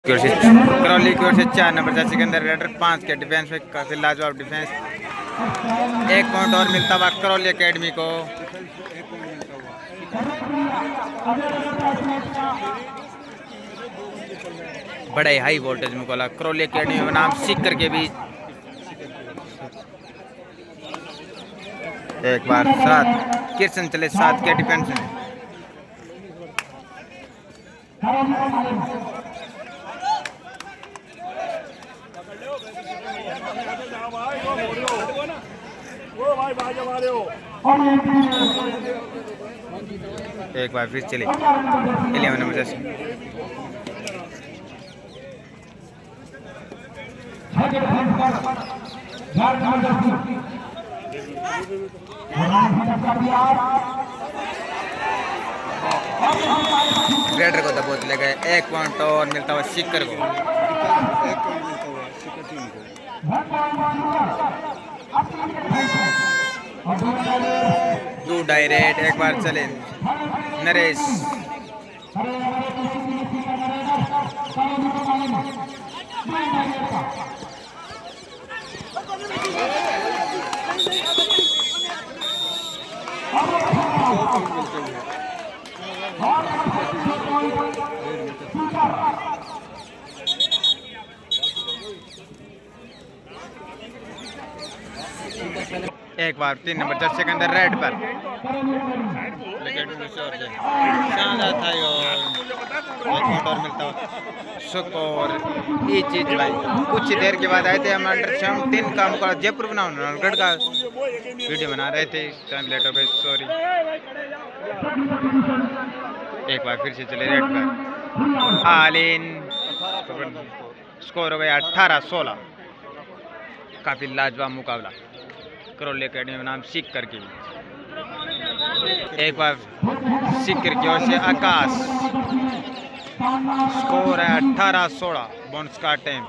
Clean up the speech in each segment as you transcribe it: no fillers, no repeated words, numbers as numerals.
करौली की ओर से 4 number Jersey के अंदर रेडर 5 के डिफेंस में काफी लाजवाब डिफेंस। 1 पॉइंट और मिलता हुआ करौली एकेडमी को। बड़े हाई वोल्टेज मुकाबला करौली एकेडमी बनाम सीकर के बीच। एक बार 7 किशन चले 7 के डिफेंस में। एक बार फिर चले 11 नंबर जर्सी। रेडर को दबोच ले गए। 1 पॉइंट और मिलता हुआ सीकर को। दो डायरेक्ट एक बार चले नरेश। एक बार 3 नंबर जर्सी के अंदर रेड पर शानदार था। एक और मिलता सुकोर ये चीज भाई। कुछ देर के बाद आए थे हम अंडर 17 का मुकाबला जयपुर बनाम नवगढ़ का वीडियो बना रहे थे। टाइम लेट हो गई, सॉरी। एक बार फिर से चले रेड पर आलिन। स्कोर हो गया 18-16। काफी लाजवाब मुकाबला करौली एकेडमी बनाम सीकर की। एक बार सीकर की ओर से आकाश। स्कोर है 18-16। बोनस का टाइम।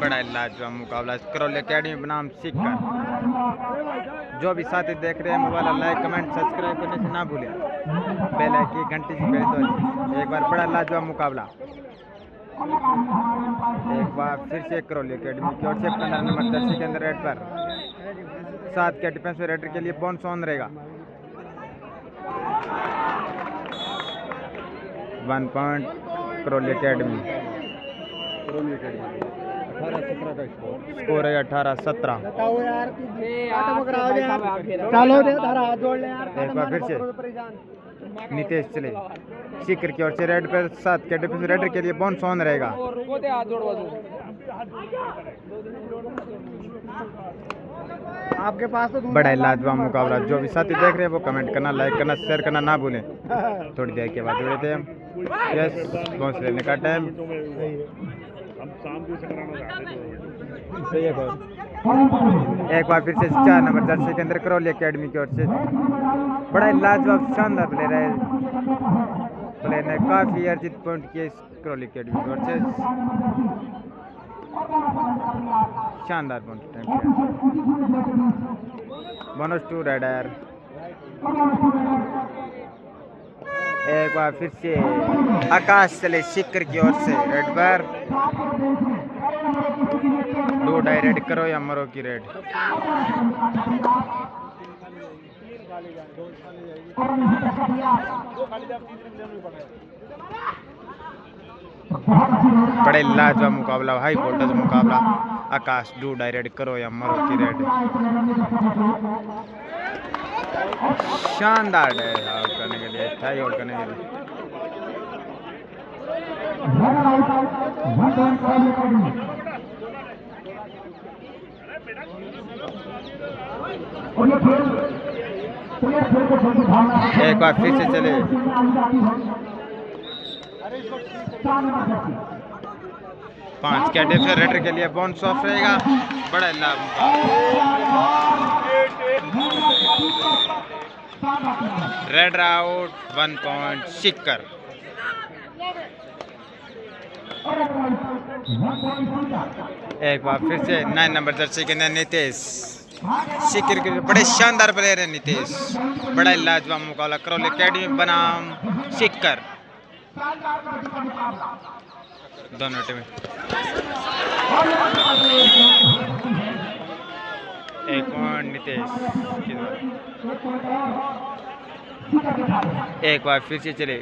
बड़ा लाजवाब मुकाबला करौली एकेडमी बनाम सीकर। जो भी साथी देख रहे हैं मोबाइल लाइक कमेंट सब्सक्राइब करने से ना भूलें। बेल आइकन की घंटी से बेल। एक बार बड़ा लाजवाब मुकाबला। एक बार फिर से करौली एकेडमी की ओर से 15 नंबर जर्सी के अंदर रेड पर 7 के डिफेंस में रेडर के लिए बोनस ऑन रहेगा। 1 पॉइंट करौली एकेडमी। 18-17 का स्कोर है 18-17। एक बार फिर से नितेश चले सीकर की ओर से रेड पर 7 के डिफेंस रेडर के लिए बोनस ऑन रहेगा। आपके पास तो बड़ा लाजवाब मुकाबला। जो भी साथी देख रहे हैं वो कमेंट करना, लाइक करना, शेयर करना ना भूलें। थोड़ी देर के बाद जुड़े थे हम। यस, बोनस लेने का टाइम। एक बार फिर से 4 नंबर जर्सी के अंदर करौली एकेडमी की ओर से बड़ा लाजवाब शानदार प्लेयर है। प्लेयर ने काफी अर्जित पॉइंट किए करौली एकेडमी की ओर से। शानदार पॉइंट बोनस 2 रेडर। एक बार फिर से आकाश चले सीकर की ओर से रेड पर। 2 डायरेक्ट करो या मरो की रेड। बड़े लाजवाब मुकाबला, हाई वोल्टेज मुकाबला। आकाश 2 डायरेक्ट करो या मरो की रेड। शानदार है आउट करने के लिए, अच्छा आउट करने के लिए। एक बार फिर से चले 5 के डिफेंस रेडर के लिए बोनस ऑफ रहेगा। बड़ा लाभ। Red out 1 point Sikar. एक बार फिर से 9 नंबर जर्सी के अंदर नितेश। सीकर के बड़े शानदार प्लेयर है नितेश। बड़ा लाजवाब मुकाबला करौली एकेडमी बनाम सीकर। दोनों टीमें एक पॉइंट नितेश के द्वारा। एक बार फिर से चले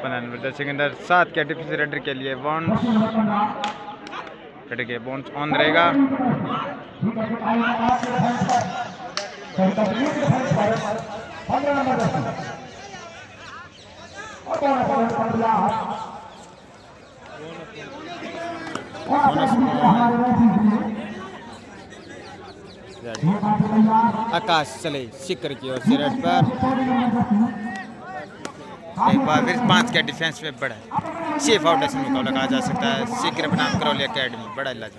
15 सेकंड 7 के डिफेंस रेडर के लिए बाउंस रेडर के बाउंस ऑन रहेगा। आकाश चले शिखर की ओर से रेड पर एक बार फिर 5 के डिफेंस में बड़ा सेफ फाउंडेशन मुकाबला कहा जा सकता है। शिखर बनाम करौली एकेडमी बड़ा इलाज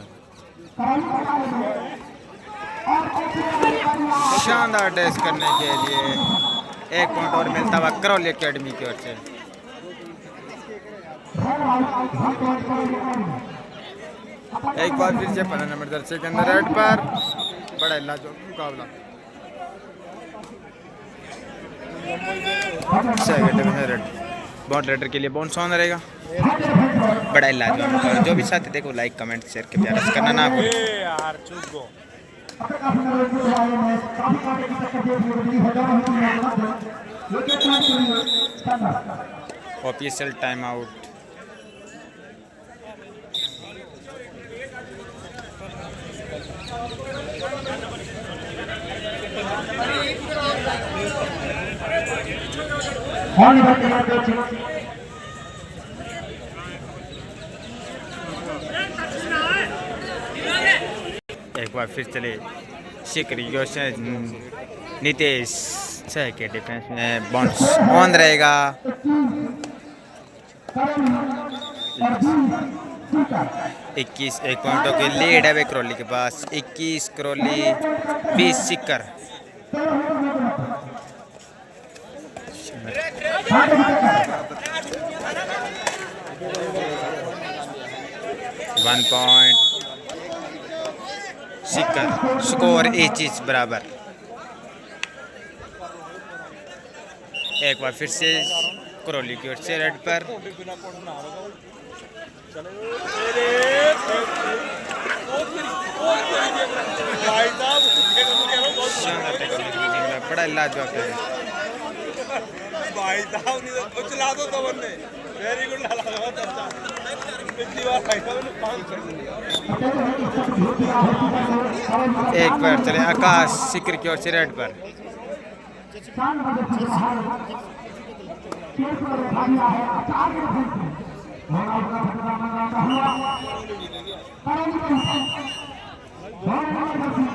शानदार ड्रेस करने के लिए 1 पॉइंट और मिलता हुआ करौली एकेडमी की ओर से। एक बार फिर से 15 नंबर जर्सी के अंदर रेड पर बड़ा इलाज मुकाबला रेड बॉट रेडर के लिए बाउंस ऑन रहेगा। बड़ा इलाज जो भी साथी देखो लाइक कमेंट शेयर के प्यार करना ना भूलें। Official time out. एक बार फिर चले शिखरी नीतीश 6 के डिफेंस में बाउंस ऑन रहेगा। 21 1 पॉइंटों की लीड है करौली के पास। 21 करौली 20 शिखर। 1 पॉइंट शिखर स्कोर 1 बराबर। एक बार फिर से करौली की ओर से रेड पर बड़ा लाजवाब है भाई साहब ने चला दो तो बनने वेरी गुड पिछली बार भाई साहब ने 5 एक बार चले आकाश शिखर की ओर से रेड पर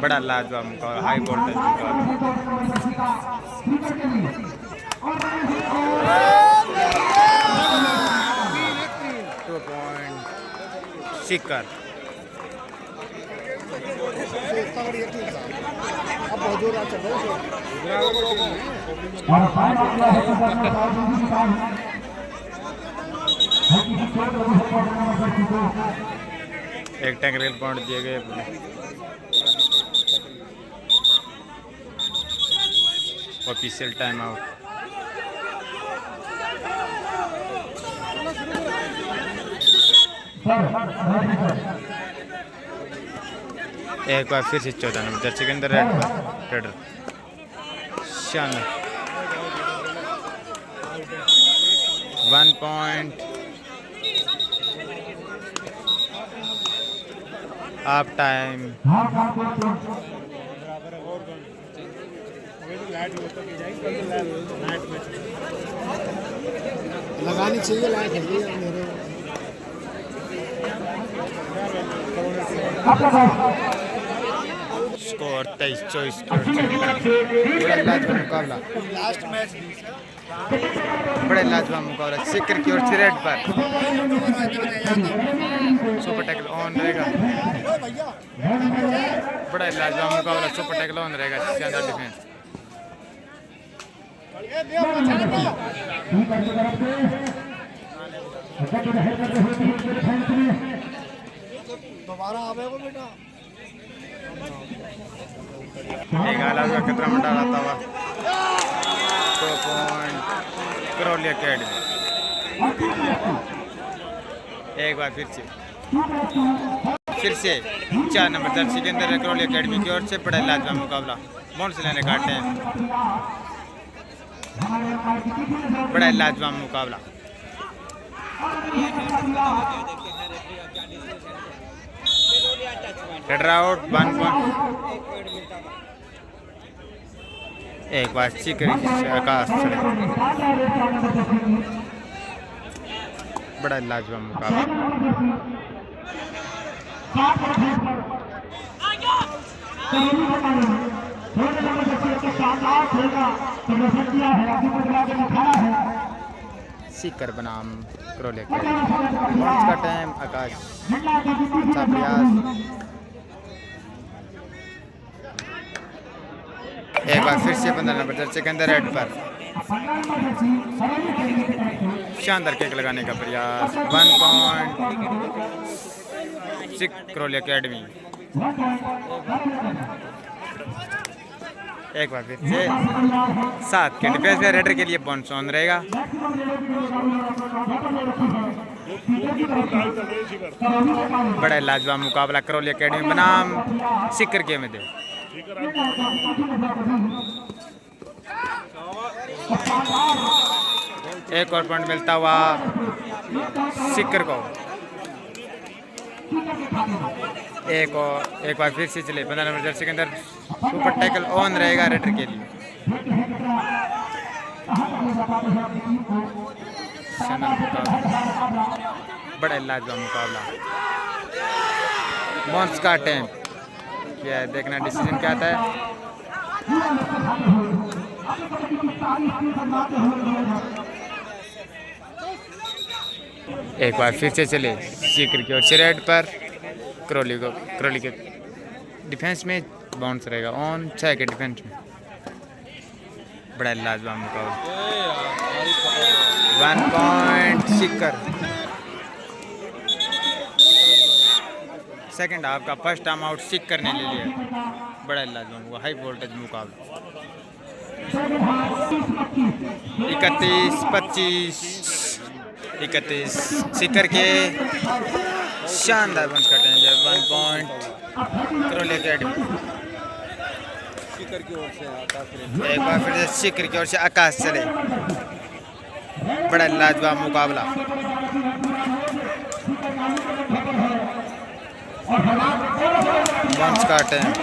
बड़ा लाजवाब मुकाबला हाई वोल्टेज शिखर। एक टेक्निकल पॉइंट दिए गए। Official time out. एक बार फिर से 14 नंबर जर्सी के अंदर रेडर शानदार 1 पॉइंट हाफ टाइम। लगानी चाहिए लाइट है स्कोर 23-24 मुकाबला लास्ट मैच बड़े लाजवाब मुकाबला शिखर की ओर से रेड पर सुपर टैकल ऑन रहेगा। बड़ा लाजवाब मुकाबला सुपर टैकल ऑन रहेगा। शानदार डिफेंस एक आला का खतरा मंडा रहा था। 2 पॉइंट करौली अकेडमी। एक बार फिर से 4 नंबर जर्सी के अंदर करौली अकेडमी की ओर से बड़ा लाजवाब मुकाबला। बाउंस लेने काटते हैं, बड़ा लाजवाब मुकाबला। Header out 1 point. एक बार सीकर आकाश चले, बड़ा लाजवाब मुकाबला। सीकर बनाम करौली अकेडमी। का टाइम आकाश अच्छा प्रयास। एक बार फिर से 15 नंबर जर्सी के अंदर रेड पर शानदार किक लगाने का प्रयास। 1 पॉइंट करौली अकेडमी। एक बार फिर से 7 के डिफेंस में रेडर के लिए बाउंस ऑन रहेगा। बड़ा लाजवाब मुकाबला करौली अकेडमी बनाम सीकर के में दे। एक और पॉइंट मिलता हुआ सीकर को। एक बार फिर से चले 15 नंबर जर्सी के अंदर सुपर टैकल ऑन रहेगा रेडर के लिए। बड़ा लाजवाब मुकाबला। बाउंस का टाइम क्या है, देखना डिसीजन क्या आता है। एक बार फिर से चले सीकर की ओर से रेड पर करौली के डिफेंस में बाउंस रहेगा ऑन 6 के डिफेंस में। बड़ा लाजवाब मुकाबला। 1 पॉइंट सीकर। सेकंड हाफ का फर्स्ट टाइम आउट सीकर ने ले लिया। बड़ा लाजवाब हुआ, हाई वोल्टेज मुकाबला। 31-25 सीकर के शानदार बंस कटे हैं। 1 पॉइंट करौली अकेडमी। एक बार फिर से सीकर की ओर से आकाश चले, बड़ा लाजवाब मुकाबला। बंस काटे हैं।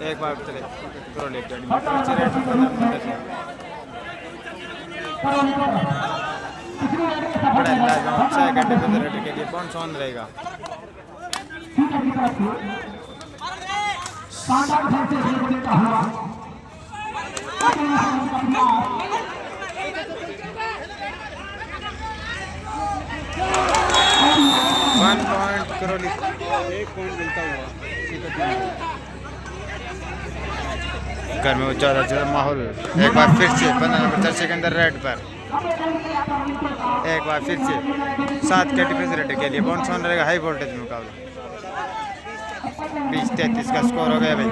एक बार चले करौली अकेडमी। बड़ा लाजवाब 6 घंटे के लिए बाउंस ऑन रहेगा। One point Karauli. 1 पॉइंट मिलता हुआ घर में ज़्यादा माहौल। एक बार फिर से 15 नंबर जर्सी के अंदर रेड पर। एक बार फिर से 7 के डिफेंस रेड के लिए बाउंस ऑन रहेगा। हाई वोल्टेज मुकाबला। 20-33 का स्कोर हो गया भाई।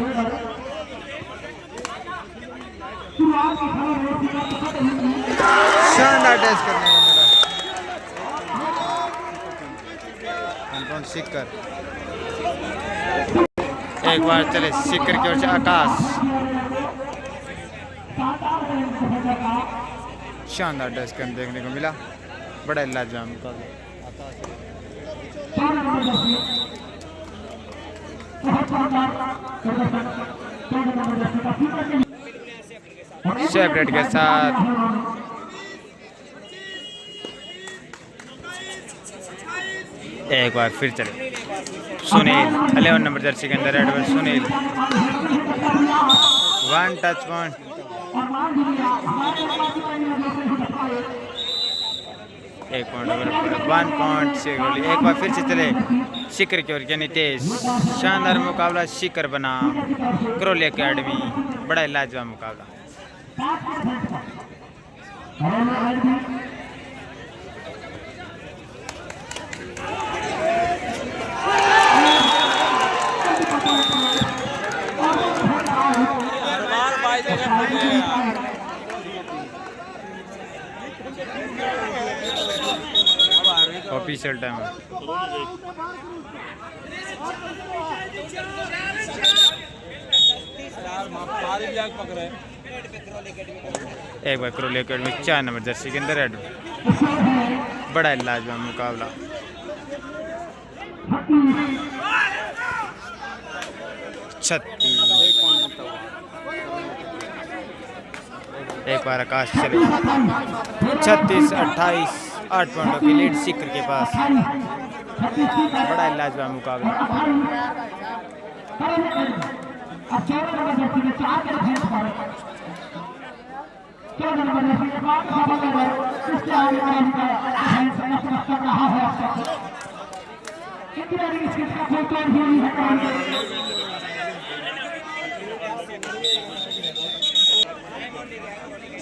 शानदार टेस्ट करने को मिला। सीकर। एक बार चले सीकर की ओर से आकाश। शानदार टेस्ट करने देखने को मिला। बड़ा लाजवाब मुकाबला। सेपरेट के साथ एक बार फिर चले सुनील 11 नंबर जर्सी के अंदर रेड पर सुनील। 1 touch point. एक पॉइंट 1 पॉइंट से गोली। एक बार फिर से चले सीकर की ओर के नितेश। शानदार मुकाबला सीकर बना करौली अकेडमी। बड़ा लाजवाब मुकाबला। ऑफिशियल टाइम एक बार करोली अकेडमी 4 नंबर जर्सी के अंदर रेड बड़ा लाजवाब मुकाबला। एक बार आकाश चले 36-28 8 पॉइंटों की लीड सीकर के पास। बड़ा लाजवाब मुकाबला।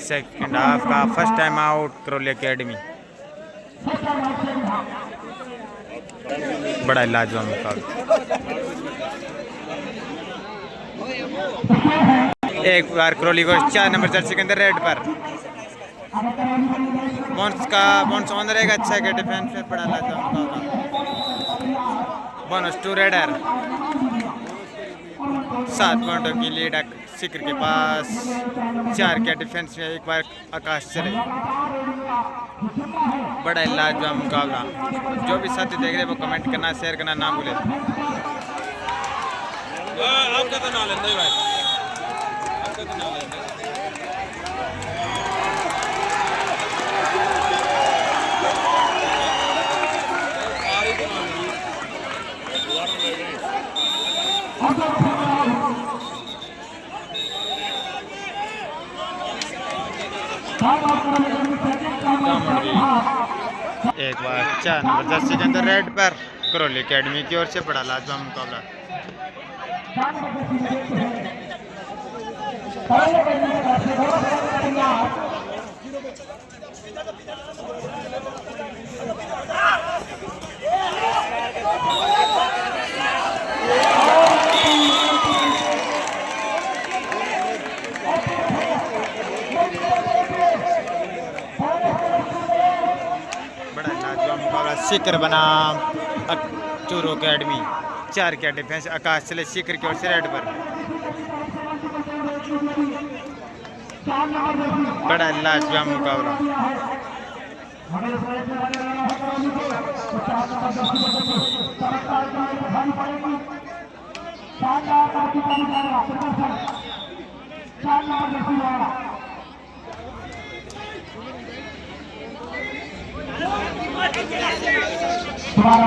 सेकंड हाफ का first time out Karauli academy. बड़ा लाजवाब मुकाबला। एक बार करोली को 4 नंबर जर्सी के अंदर रेड पर बोनस ऑन रहेगा। अच्छा के डिफेंस में बड़ा लाजवाब मुकाबला। बोनस टू रेडर 7 पॉइंटों की लीड सिकर के पास। 4 के डिफेंस में एक बार आकाश चले। बड़ा लाजवाब मुकाबला। जो भी साथी देख रहे हैं वो कमेंट करना शेयर करना ना भूले। आपका तो नाम लेंगे भाई, आपका तो नाम लेंगे। एक बार 4 नंबर जर्सी के अंदर रेड पर करोली एकेडमी की ओर से बड़ा लाजवाब मुकाबला। बड़ा लाजवाब मुकाबला। सीकर बनाम चूरू एकेडमी। 4 के डिफेंस आकाश चले सीकर की ओर से रेड पर। बड़ा लाजवाब मुकाबला।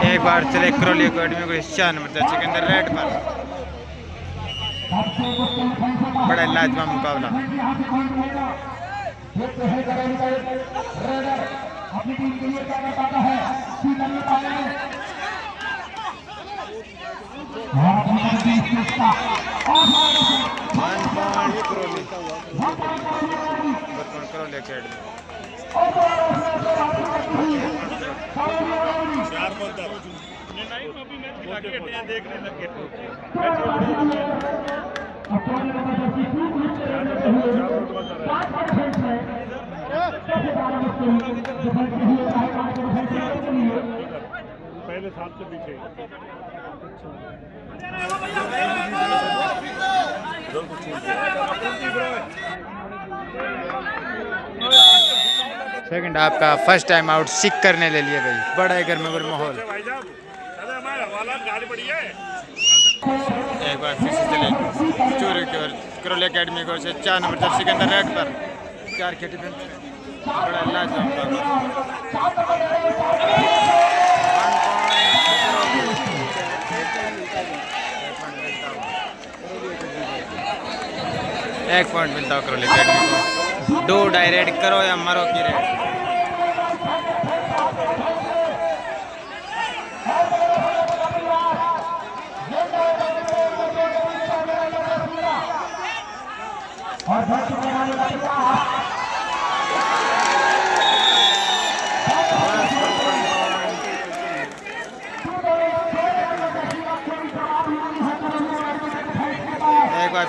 एक बार चले करोली एकेडमी को 4 नंबर जर्सी के अंदर रेड पर। बड़ा लाजवाब मुकाबला। करोली एकेडमी देखने लगे। पहले साथ से पीछे सेकंड हाफ का फर्स्ट टाइम आउट सिक करने ले लिए भाई। बड़ा है घर में माहौल। एक बार फिर से चले चूरू की ओर करोली एकेडमी को से 4 नंबर जर्सी के अंदर रेड पर। 4 के डिफेंस बड़ा लाजवाब। एक पॉइंट मिलता है करोली एकेडमी को। दो डायरेक्ट करो या मरो की रेड।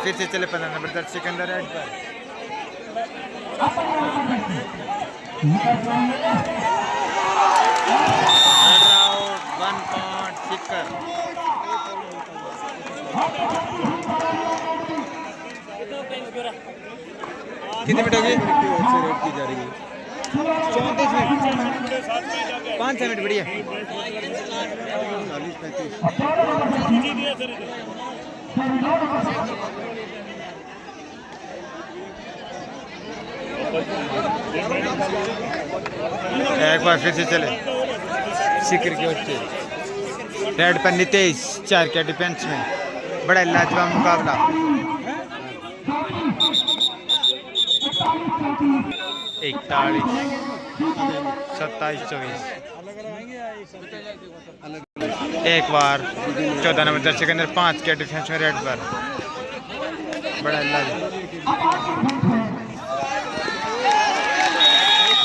फिर से चले 15 नंबर दर्ज सिकंदर रेड पर। Head out 1 point Sikar. कितनी मिनट होगी? 34 मिनट, 5 मिनट बढ़िया। एक बार फिर से चले सिकर के बच्चे रेड पर नितेश 4 के डिफेंस में। बड़ा लाजवाब मुकाबला। 41 27-24। एक बार 14 नंबर दर्शक के अंदर 5 के डिफेंस में रेड पर। बड़ा लाजवाब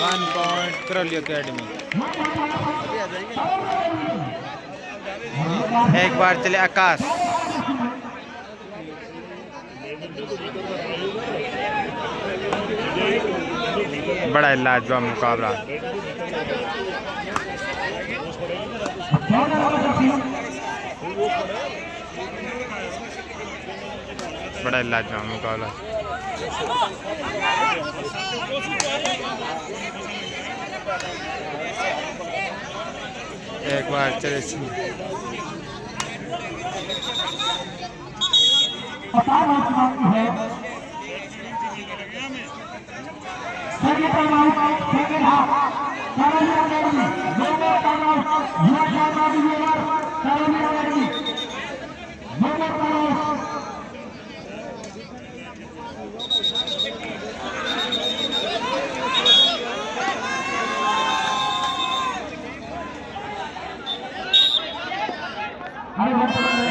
1 पॉइंट करौली एकेडमी। एक बार चले आकाश। बड़ा लाजवाब मुकाबला। बड़ा लाजवाब मुकाबला। एक बार चले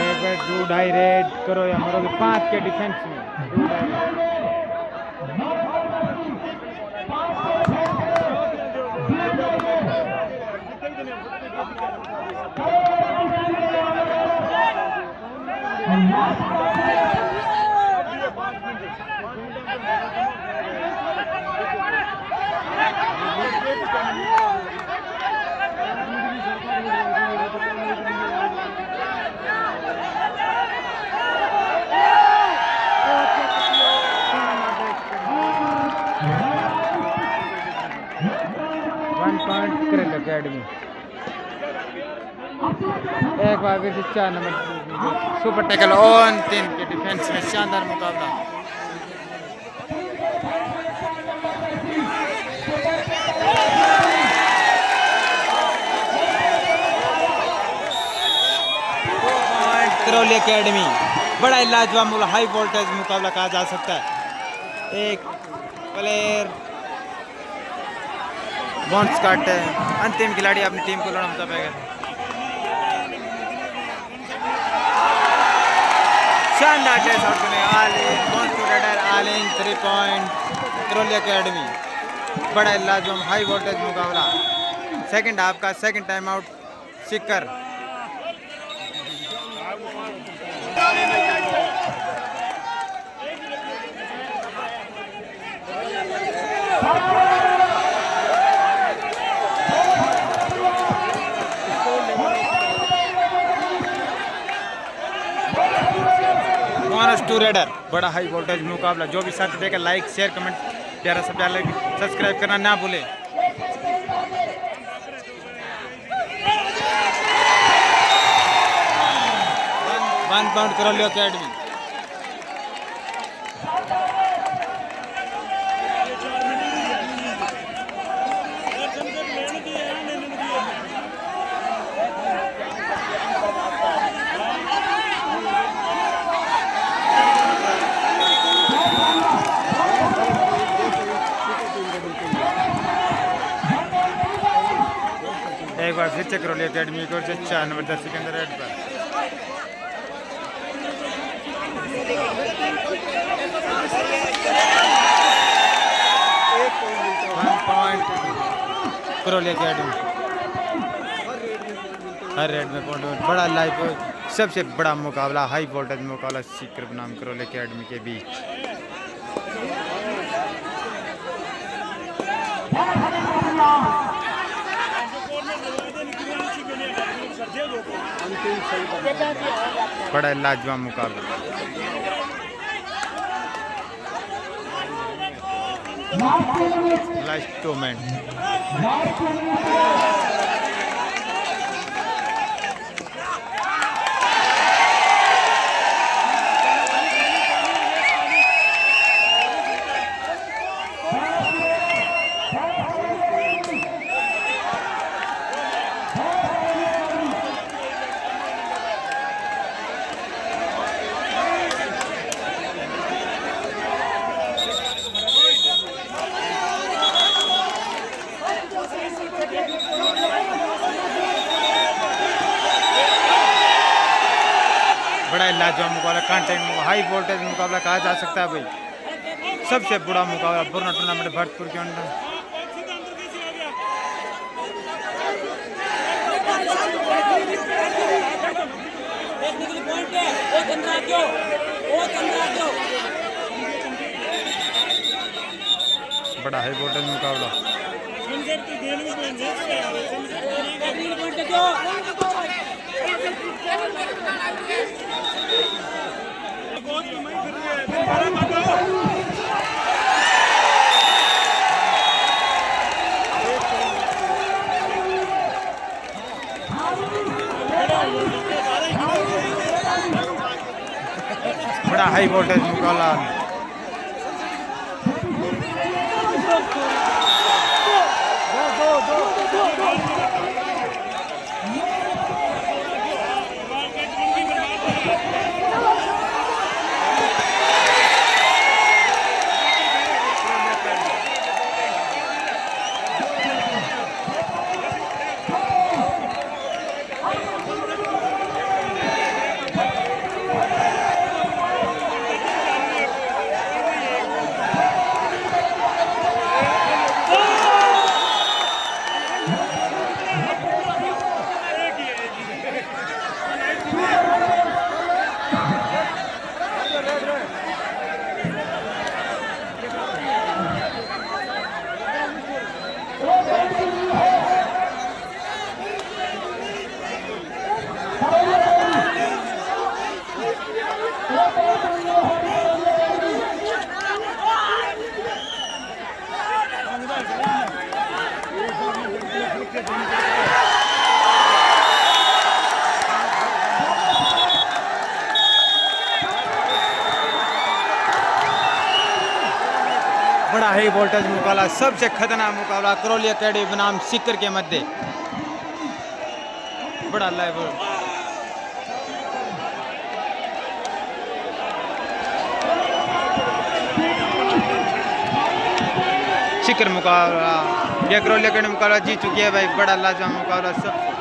एक बार 2-2.5 रेड करो या मरोगे 5 के डिफेंस में। 1 पॉइंट करेल एकेडमी। एक बार फिर 4 नंबर सुपर टैकल ऑन 3 के डिफेंस में। शानदार मुकाबला। करौली एकेडमी। बड़ा लाजवाब हाई वोल्टेज मुकाबला कहा जा सकता है। एक प्लेयर बॉन्ड्स काटते हैं। अंतिम खिलाड़ी अपनी टीम को लड़ना चाहेगा। शानदार जैसा all in 3 point Karauli academy. बड़ा लाजवाब हाई वोल्टेज मुकाबला। सेकंड हाफ का second time out Sikar. Two raider. बड़ा हाई वोल्टेज मुकाबला। जो भी साथी देखें लाइक शेयर कमेंट प्यारा सा प्यारा सब्सक्राइब करना ना भूले। One point Karauli academy. एक बार फिर से करौली एकेडमी की ओर से 4 नंबर दर्शक के अंदर रेड पर। करौली एकेडमी हर रेड में पॉइंट। बड़ा लाइव सबसे बड़ा मुकाबला, हाई वोल्टेज मुकाबला सीकर बनाम करोल एकेडमी के बीच। बड़ा लाजवाब मुकाबला। Last 2 minute. बड़ा लाजवाब मुकाबला, कंटेंट हाई वोल्टेज मुकाबला कहा जा सकता है भाई। सबसे बड़ा मुकाबला पूर्ण टूर्नामेंट भरतपुर के अंदर। बड़ा हाई वोल्टेज मुकाबला। बड़ा हाई वोल्टेज मुकाबला। बड़ा हाई वोल्टेज मुकाबला, सबसे खतरनाक मुकाबला करोली एकेडमी बनाम सीकर के मध्य। बड़ा लाइव सीकर मुकाबला, या करोली एकेडमी मुकाबला जीत चुकी है भाई। बड़ा लाजवाब मुकाबला सब